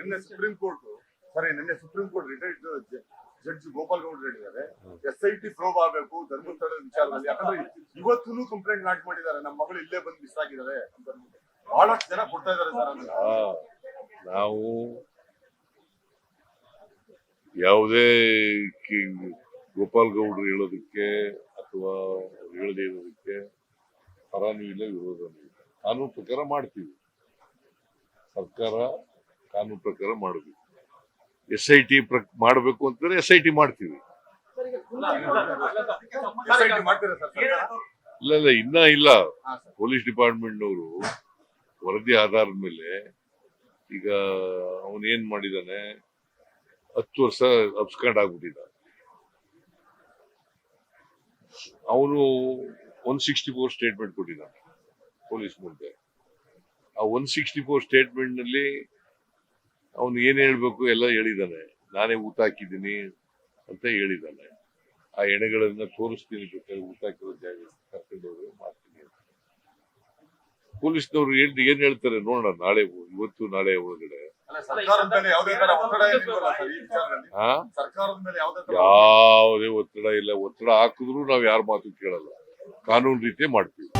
ನಿನ್ನೆ supreme court retired judge Gopal ಗೌಡ್ರು ಹೇಳಿದ್ದಾರೆ SIT ಪ್ರೋಬ್ ಆಗಬೇಕು ಧರ್ಮಸ್ಥಳದ ವಿಚಾರದಲ್ಲಿ. ಯಾಕಂದ್ರೆ ಇವತ್ತು ಕಂಪ್ಲೇಂಟ್ ಲಾಂಚ್ ಮಾಡಿದ್ದಾರೆ, ನಮ್ಮ ಮಗಳು ಇಲ್ಲೇ ಬಂದು ಮಿಸ್ ಆಗಿದ್ದಾರೆ ಅಂತ ಬಹಳಷ್ಟು ಜನ ಕೊಡ್ತಾ ಇದ್ದಾರೆ ಸರ್. ನಾವು ಯಾವುದೇ ಗೋಪಾಲ್ ಗೌಡ್ರು ಹೇಳೋದಕ್ಕೆ ಅಥವಾ ಹೇಳದೇ ಇರೋದಕ್ಕೆ ಪರಾನೂ ಇಲ್ಲ, ವಿರೋಧನೂ ಇಲ್ಲ. ಕಾನೂನು ಪ್ರಕಾರ ಮಾಡ್ತೀವಿ, ಸರ್ಕಾರ ಕಾನೂನು ಪ್ರಕಾರ ಮಾಡಬೇಕು. SIT ಮಾಡಬೇಕು ಅಂತಂದ್ರೆ SIT ಮಾಡ್ತೀವಿ. ಇಲ್ಲ ಇನ್ನ ಇಲ್ಲ. ಪೊಲೀಸ್ ಡಿಪಾರ್ಟ್ಮೆಂಟ್ನವರು ವರದಿ ಆಧಾರದ ಮೇಲೆ ಈಗ ಅವನೇನ್ ಮಾಡಿದಾನೆ, 10 ವರ್ಷ ಅಬ್ಸ್ಕಾಂಡ್ ಆಗ್ಬಿಟ್ಟಿದ್ದ. ಅವನು 164 ಸ್ಟೇಟ್ಮೆಂಟ್ ಕೊಟ್ಟಿದ್ದಾನೆ ಪೊಲೀಸ್ ಮುಂದೆ. ಆ 164 ಸ್ಟೇಟ್ಮೆಂಟ್ ನಲ್ಲಿ ಅವನು ಏನ್ ಹೇಳ್ಬೇಕು ಎಲ್ಲ ಹೇಳಿದಾನೆ. ನಾನೇ ಊಟ ಹಾಕಿದ್ದೀನಿ ಅಂತ ಹೇಳಿದಾನೆ. ಆ ಎಣೆಗಳನ್ನ ತೋರಿಸ್ತೀನಿ, ಬೇಕಾದ್ರೆ ಊಟ ಹಾಕಿರೋ ಜಾಗ ಕರ್ಕೊಂಡವ್ರು ಮಾಡ್ತೀನಿ ಅಂತ. ಪೊಲೀಸ್ನವ್ರು ಏನ್ ಹೇಳ್ತಾರೆ ನೋಡೋಣ, ನಾಳೆ ಇವತ್ತು ನಾಳೆ ಒಳಗಡೆ. ಯಾವುದೇ ಒತ್ತಡ ಇಲ್ಲ. ಒತ್ತಡ ಹಾಕಿದ್ರು ನಾವ್ ಯಾರ ಮಾತು ಕೇಳಲ್ಲ, ಕಾನೂನು ರೀತಿ ಮಾಡ್ತೀವಿ.